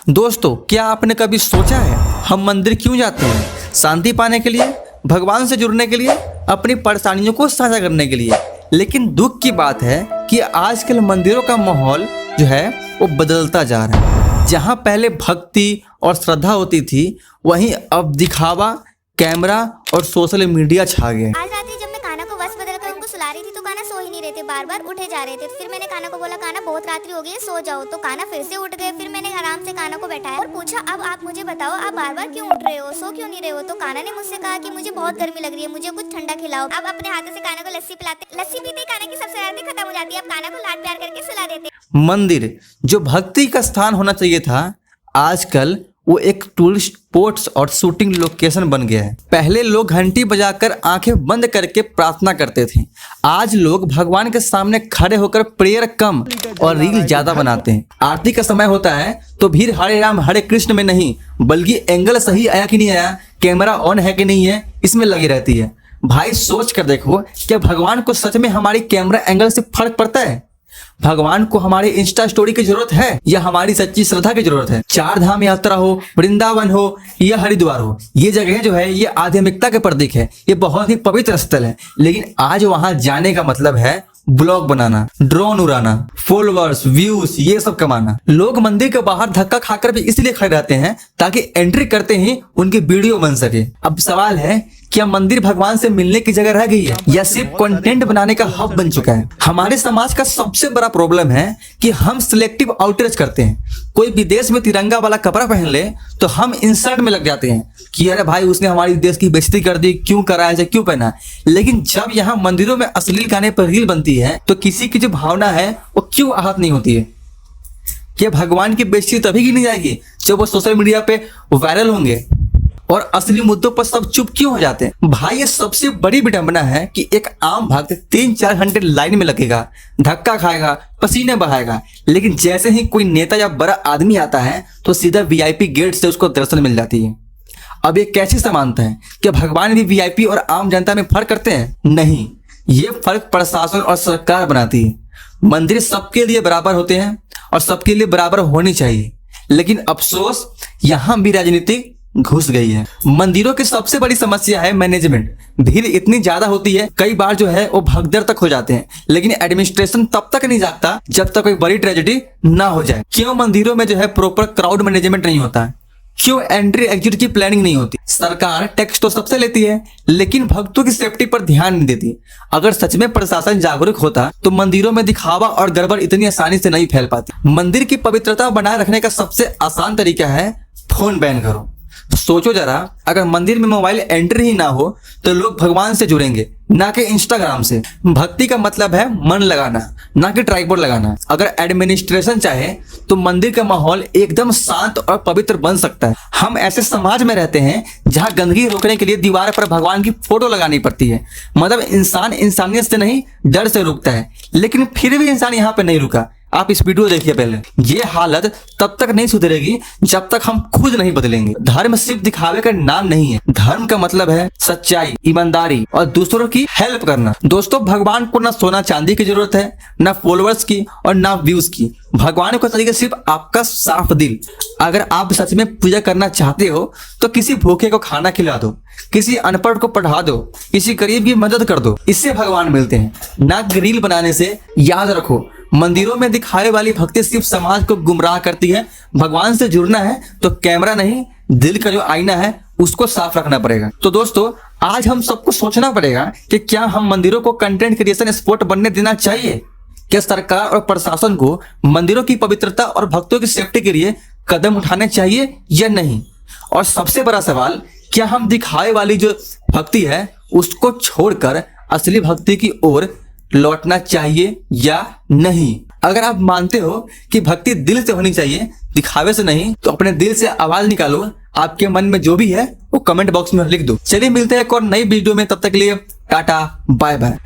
दोस्तों, क्या आपने कभी सोचा है हम मंदिर क्यों जाते हैं? शांति पाने के लिए, भगवान से जुड़ने के लिए, अपनी परेशानियों को साझा करने के लिए। लेकिन दुख की बात है कि आजकल मंदिरों का माहौल जो है वो बदलता जा रहा है। जहां पहले भक्ति और श्रद्धा होती थी, वहीं अब दिखावा, कैमरा और सोशल मीडिया छा गए। आज रात जब मैं कान्हा को वश बदल कर उनको सुला रही थी तो कान्हा सो ही नहीं रहे थे, बार बार उठे जा रहे थे। फिर मैंने कान्हा को बोला, कान्हा बहुत रात्रि हो गई है, सो जाओ। तो कान्हा फिर से उठ गए। फिर मैंने आराम से कान्हा को बैठाया और पूछा, अब आप मुझे बताओ, आप बार बार क्यों उठ रहे हो, सो क्यों नहीं रहे हो? तो कान्हा ने मुझसे कहा कि मुझे बहुत गर्मी लग रही है, मुझे कुछ ठंडा खिलाओ। अब अपने हाथों से कान्हा को लस्सी पिलाते, लस्सी पीते कान्हा की सब शरारतें खत्म हो जाती है। अब कान्हा को लाड प्यार करके सुला देते। मंदिर जो भक्ति का स्थान होना चाहिए था, आजकल वो एक टूरिस्ट स्पॉट्स और शूटिंग लोकेशन बन गया है। पहले लोग घंटी बजाकर आंखें बंद करके प्रार्थना करते थे। आज लोग भगवान के सामने खड़े होकर प्रेयर कम और रील ज्यादा बनाते हैं। आरती का समय होता है तो भीड़ हरे राम हरे कृष्ण में नहीं, बल्कि एंगल सही आया कि नहीं आया, कैमरा ऑन है कि नहीं है, इसमें लगी रहती है। भाई सोच कर देखो, क्या भगवान को सच में हमारी कैमरा एंगल से फर्क पड़ता है? भगवान को हमारी इंस्टा स्टोरी की जरूरत है या हमारी सच्ची श्रद्धा की जरूरत है? चार धाम यात्रा हो, वृंदावन हो या हरिद्वार हो, ये जगह जो है ये आध्यात्मिकता के प्रतीक है, ये बहुत ही पवित्र स्थल है। लेकिन आज वहां जाने का मतलब है ब्लॉग बनाना, ड्रोन उड़ाना, फॉलोअर्स, व्यूज, ये सब कमाना। लोग मंदिर के बाहर धक्का खाकर भी इसलिए खड़े रहते हैं ताकि एंट्री करते ही उनकी वीडियो बन सके। अब सवाल है, क्या मंदिर भगवान से मिलने की जगह रह गई है या सिर्फ कंटेंट बनाने का हब बन चुका है? हमारे समाज का सबसे बड़ा प्रॉब्लम है कि हम सिलेक्टिव आउटरीच करते हैं। कोई विदेश में तिरंगा वाला कपड़ा पहन ले तो हम इंसल्ट में लग जाते हैं कि अरे भाई उसने हमारी देश की बेइज्जती कर दी, क्यों करा, ऐसे क्यों पहना। लेकिन जब यहाँ मंदिरों में अश्लील गाने पर रील बनती है तो किसी की जो भावना है वो क्यों आहत नहीं होती है? क्या भगवान की बेइज्जती तभी की नहीं जाएगी जब वो सोशल मीडिया पे वायरल होंगे और असली मुद्दों पर सब चुप क्यों हो जाते हैं? भाई ये सबसे बड़ी विडंबना है कि एक आम भक्त 3-4 घंटे लाइन में लगेगा, धक्का खाएगा, पसीने बहाएगा, लेकिन जैसे ही कोई नेता या बड़ा आदमी आता है तो सीधा वीआईपी गेट से उसको दर्शन मिल जाती है। अब ये कैसी समानता है? क्या भगवान भी वीआईपी और आम जनता में फर्क करते हैं? नहीं, ये फर्क प्रशासन और सरकार बनाती है। मंदिर सबके लिए बराबर होते हैं और सबके लिए बराबर होनी चाहिए, लेकिन अफसोस यहाँ भी राजनीति घुस गई है। मंदिरों की सबसे बड़ी समस्या है मैनेजमेंट। भीड़ इतनी ज्यादा होती है, कई बार जो है वो भगदड़ तक हो जाते हैं, लेकिन एडमिनिस्ट्रेशन तब तक नहीं जागता जब तक कोई बड़ी ट्रेजेडी ना हो जाए। क्यों मंदिरों में जो है प्रॉपर क्राउड मैनेजमेंट नहीं होता है? क्यों एंट्री एग्जिट की प्लानिंग नहीं होती? सरकार टैक्स तो सबसे लेती है, लेकिन भक्तों की सेफ्टी पर ध्यान नहीं देती। अगर सच में प्रशासन जागरूक होता तो मंदिरों में दिखावा और गड़बड़ इतनी आसानी से नहीं फैल पाती। मंदिर की पवित्रता बनाए रखने का सबसे आसान तरीका है फोन बैन करो। सोचो जरा, अगर मंदिर में मोबाइल एंट्री ही ना हो तो लोग भगवान से जुड़ेंगे, ना कि इंस्टाग्राम से। भक्ति का मतलब है मन लगाना, ना कि ट्राइपॉड लगाना। अगर एडमिनिस्ट्रेशन चाहे तो मंदिर का माहौल एकदम शांत और पवित्र बन सकता है। हम ऐसे समाज में रहते हैं जहां गंदगी रोकने के लिए दीवार पर भगवान की फोटो लगानी पड़ती है। मतलब इंसान इंसानियत से नहीं, डर से रुकता है, लेकिन फिर भी इंसान यहाँ पे नहीं रुका। आप इस वीडियो देखिए पहले। ये हालत तब तक नहीं सुधरेगी जब तक हम खुद नहीं बदलेंगे। धर्म सिर्फ दिखावे का नाम नहीं है। धर्म का मतलब है सच्चाई, ईमानदारी और दूसरों की हेल्प करना। दोस्तों, भगवान को ना सोना चांदी की जरूरत है, ना फॉलोअर्स की और ना व्यूज की। भगवान को चाहिए सिर्फ आपका साफ दिल। अगर आप सच में पूजा करना चाहते हो तो किसी भूखे को खाना खिला दो, किसी अनपढ़ को पढ़ा दो, किसी गरीब की मदद कर दो। इससे भगवान मिलते हैं, ना रील बनाने से। याद रखो, मंदिरों में दिखावे वाली भक्ति सिर्फ समाज को गुमराह करती है। भगवान से जुड़ना है तो कैमरा नहीं, दिल का जो आईना है उसको साफ रखना पड़ेगा। तो दोस्तों, आज हम सबको सोचना पड़ेगा कि क्या हम मंदिरों को कंटेंट क्रिएशन स्पॉट बनने देना चाहिए? क्या सरकार और प्रशासन को मंदिरों की पवित्रता और भक्तों की सेफ्टी के लिए कदम उठाने चाहिए या नहीं? और सबसे बड़ा सवाल, क्या हम दिखावे वाली जो भक्ति है उसको छोड़कर असली भक्ति की ओर लौटना चाहिए या नहीं? अगर आप मानते हो कि भक्ति दिल से होनी चाहिए, दिखावे से नहीं, तो अपने दिल से आवाज निकालो। आपके मन में जो भी है वो कमेंट बॉक्स में लिख दो। चलिए मिलते हैं एक और नई वीडियो में, तब तक के लिए टाटा बाय बाय।